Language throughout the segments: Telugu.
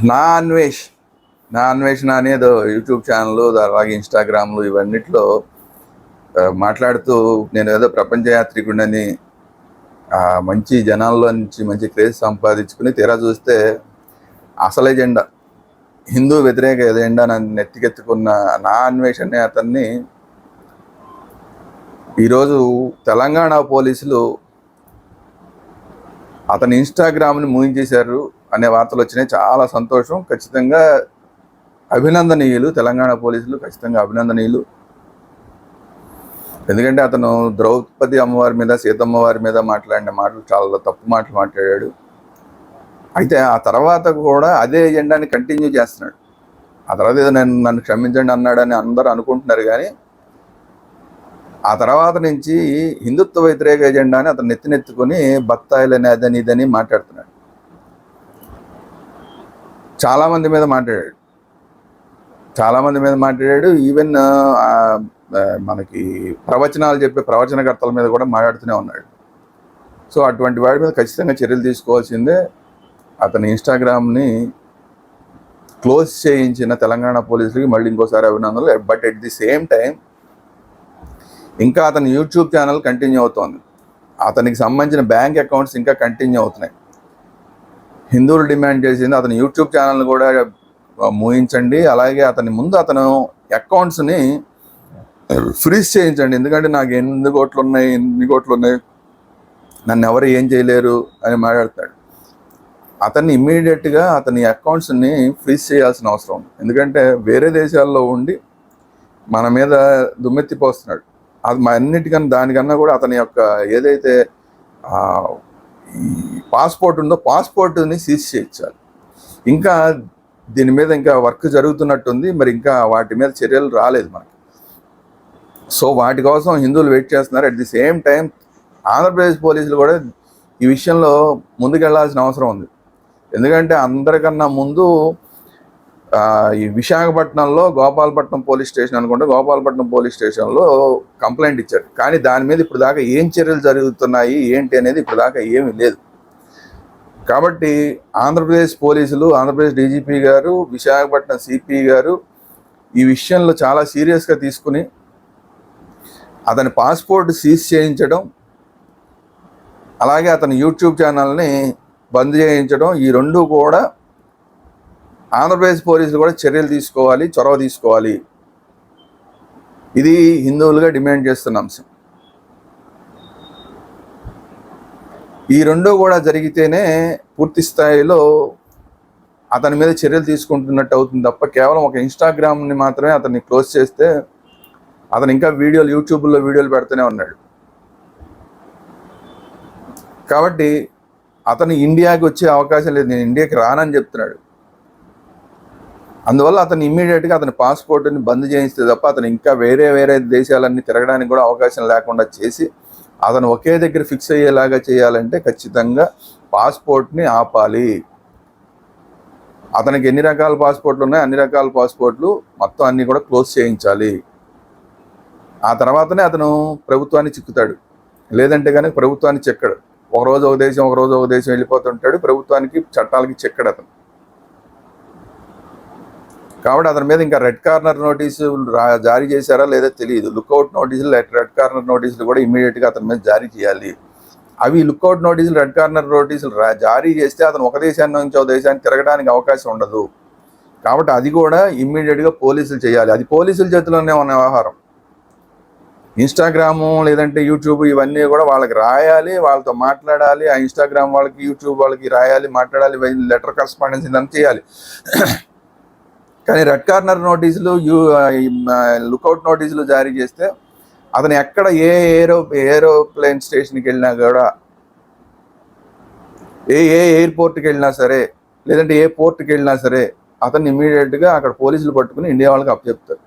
నా అన్వేషణ అనేది యూట్యూబ్ ఛానల్, అలాగే ఇన్స్టాగ్రామ్లు ఇవన్నిట్లో మాట్లాడుతూ నేను ఏదో ప్రపంచ యాత్రికుడని మంచి జనాల్లో నుంచి మంచి క్రేజ్ సంపాదించుకుని తీరా చూస్తే అసలు ఎజెండా, హిందూ వ్యతిరేక ఎజెండా నన్ను నెత్తికెత్తుకున్న నా అన్వేషణ అతన్ని ఈరోజు తెలంగాణ పోలీసులు అతని ఇన్స్టాగ్రామ్ని మూయించేశారు అనే వార్తలు వచ్చినాయి. చాలా సంతోషం, ఖచ్చితంగా అభినందనీయులు. తెలంగాణ పోలీసులు ఖచ్చితంగా అభినందనీయులు. ఎందుకంటే అతను ద్రౌపది అమ్మవారి మీద, సీతమ్మ వారి మీద మాట్లాడిన మాటలు చాలా తప్పు మాటలు మాట్లాడాడు. అయితే ఆ తర్వాత కూడా అదే ఎజెండాని కంటిన్యూ చేస్తున్నాడు. ఆ తర్వాత ఏదో నన్ను క్షమించండి అన్నాడని అందరూ అనుకుంటున్నారు, కానీ ఆ తర్వాత నుంచి హిందుత్వ వ్యతిరేక ఎజెండాని అతను నెత్తినెత్తుకొని బత్తాయిలని అదని ఇదని మాట్లాడుతున్నాడు. చాలామంది మీద మాట్లాడాడు. ఈవెన్ మనకి ప్రవచనాలు చెప్పే ప్రవచనకర్తల మీద కూడా మాట్లాడుతూనే ఉన్నాడు. సో అటువంటి వాడి మీద ఖచ్చితంగా చర్యలు తీసుకోవాల్సిందే. అతని ఇన్స్టాగ్రామ్ని క్లోజ్ చేయించిన తెలంగాణ పోలీసులకి మళ్ళీ ఇంకోసారి అభినందనలు. But at the same time ఇంకా అతని యూట్యూబ్ ఛానల్ కంటిన్యూ అవుతోంది. అతనికి సంబంధించిన బ్యాంక్ అకౌంట్స్ ఇంకా కంటిన్యూ అవుతున్నాయి. హిందువులు డిమాండ్ చేసింది అతని యూట్యూబ్ ఛానల్ని కూడా మూయించండి, అలాగే అతని ముందు అతను అకౌంట్స్ని ఫ్రీజ్ చేయించండి. ఎందుకంటే నాకు ఎన్ని కోట్లు ఉన్నాయి నన్ను ఎవరు ఏం చేయలేరు అని మాట్లాడతాడు. అతన్ని ఇమ్మీడియట్గా అతని అకౌంట్స్ని ఫ్రీజ్ చేయాల్సిన అవసరం ఉంది. ఎందుకంటే వేరే దేశాల్లో ఉండి మన మీద దుమ్మెత్తిపోస్తున్నాడు. అది అన్నిటికన్నా దానికన్నా కూడా అతని యొక్క ఏదైతే ఈ పాస్పోర్ట్ ఉందో పాస్పోర్ట్ని సీజ్ చేయించాలి. ఇంకా దీని మీద ఇంకా వర్క్ జరుగుతున్నట్టుంది, మరి ఇంకా వాటి మీద చర్యలు రాలేదు మనకి. సో వాటి కోసం హిందువులు వెయిట్ చేస్తున్నారు. At the same time Andhra Pradesh పోలీసులు కూడా ఈ విషయంలో ముందుకెళ్లాల్సిన అవసరం ఉంది. ఎందుకంటే అందరికన్నా ముందు ఈ విశాఖపట్నంలో గోపాలపట్నం పోలీస్ స్టేషన్ అనుకుంటే గోపాలపట్నం పోలీస్ స్టేషన్లో కంప్లైంట్ ఇచ్చారు. కానీ దాని మీద ఇప్పుడు దాకా ఏం చర్యలు జరుగుతున్నాయి ఏంటి అనేది ఇప్పుడు దాకా ఏమీ లేదు. కాబట్టి ఆంధ్రప్రదేశ్ పోలీసులు, ఆంధ్రప్రదేశ్ డీజీపీ గారు, విశాఖపట్నం సిపి గారు ఈ విషయంలో చాలా సీరియస్గా తీసుకుని అతని పాస్పోర్ట్ సీజ్ చేయించడం, అలాగే అతని యూట్యూబ్ ఛానల్ని బంద్ చేయించడం, ఈ రెండు కూడా ఆంధ్రప్రదేశ్ పోలీసులు కూడా చర్యలు తీసుకోవాలి, చొరవ తీసుకోవాలి. ఇది హిందువులుగా డిమాండ్ చేస్తున్న అంశం. ఈ రెండు కూడా జరిగితేనే పూర్తి స్థాయిలో అతని మీద చర్యలు తీసుకుంటున్నట్టు అవుతుంది తప్ప కేవలం ఒక ఇన్స్టాగ్రామ్ని మాత్రమే అతన్ని క్లోజ్ చేస్తే అతను ఇంకా యూట్యూబ్లో వీడియోలు పెడుతూనే ఉన్నాడు. కాబట్టి అతను ఇండియాకి వచ్చే అవకాశం లేదు, నేను ఇండియాకి రానని చెప్తున్నాడు. అందువల్ల అతను ఇమ్మీడియట్గా అతని పాస్పోర్ట్ని బంద్ చేయిస్తే తప్ప అతను ఇంకా వేరే దేశాలన్నీ తిరగడానికి కూడా అవకాశం లేకుండా చేసి అతను ఒకే దగ్గర ఫిక్స్ అయ్యేలాగా చేయాలంటే ఖచ్చితంగా పాస్పోర్ట్ని ఆపాలి. అతనికి ఎన్ని రకాల పాస్పోర్ట్లు ఉన్నాయో అన్ని రకాల పాస్పోర్ట్లు మొత్తం అన్నీ కూడా క్లోజ్ చేయించాలి. ఆ తర్వాతనే అతను ప్రభుత్వాన్ని చిక్కుతాడు. లేదంటే కానీ ప్రభుత్వాన్ని చెక్కడు. ఒకరోజు ఒక దేశం వెళ్ళిపోతుంటాడు. ప్రభుత్వానికి చట్టాలకి చెక్కడు అతను. కాబట్టి అతని మీద ఇంకా రెడ్ కార్నర్ నోటీసు జారీ చేశారా లేదా తెలియదు. లుక్అవుట్ నోటీసులు, రెడ్ కార్నర్ నోటీసులు కూడా ఇమీడియట్గా అతని మీద జారీ చేయాలి. అవి లుక్అవుట్ నోటీసులు, రెడ్ కార్నర్ నోటీసులు జారీ చేస్తే అతను ఒక దేశాన్ని నుంచి ఒక దేశాన్ని తిరగడానికి అవకాశం ఉండదు. కాబట్టి అది కూడా ఇమ్మీడియట్గా పోలీసులు చేయాలి. అది పోలీసుల చేతిలోనే ఉన్న వ్యవహారం. ఇన్స్టాగ్రాము లేదంటే యూట్యూబ్ ఇవన్నీ కూడా వాళ్ళకి రాయాలి, వాళ్ళతో మాట్లాడాలి. ఆ ఇన్స్టాగ్రామ్ వాళ్ళకి, యూట్యూబ్ వాళ్ళకి రాయాలి, మాట్లాడాలి, లెటర్ కరస్పాండెన్స్ ఇదంతా చేయాలి. కానీ రెడ్ కార్నర్ నోటీసులు, లుక్అవుట్ నోటీసులు జారీ చేస్తే అతను ఎక్కడ ఏ ఏరోప్లేన్ స్టేషన్కి వెళ్ళినా కూడా, ఏ ఎయిర్పోర్ట్కి వెళ్ళినా సరే, లేదంటే ఏ పోర్ట్కి వెళ్ళినా సరే అతన్ని ఇమ్మీడియట్గా అక్కడ పోలీసులు పట్టుకుని ఇండియా వాళ్ళకి అప్పచెప్తారు.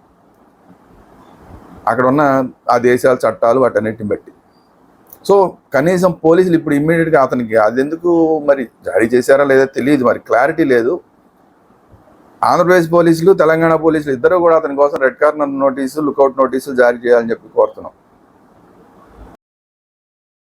అక్కడ ఉన్న ఆ దేశాల చట్టాలు వాటన్నిటిని బట్టి. సో కనీసం పోలీసులు ఇప్పుడు ఇమ్మీడియట్గా అతనికి అది ఎందుకు మరి జారీ చేశారా లేదా తెలియదు, మరి క్లారిటీ లేదు. ఆంధ్రప్రదేశ్ పోలీసులు, తెలంగాణ పోలీసులు ఇద్దరు కూడా అతని కోసం రెడ్ కార్నర్ నోటీసు, లుక్అవుట్ నోటీసులు జారీ చేయాలని చెప్పి కోరుతున్నాం.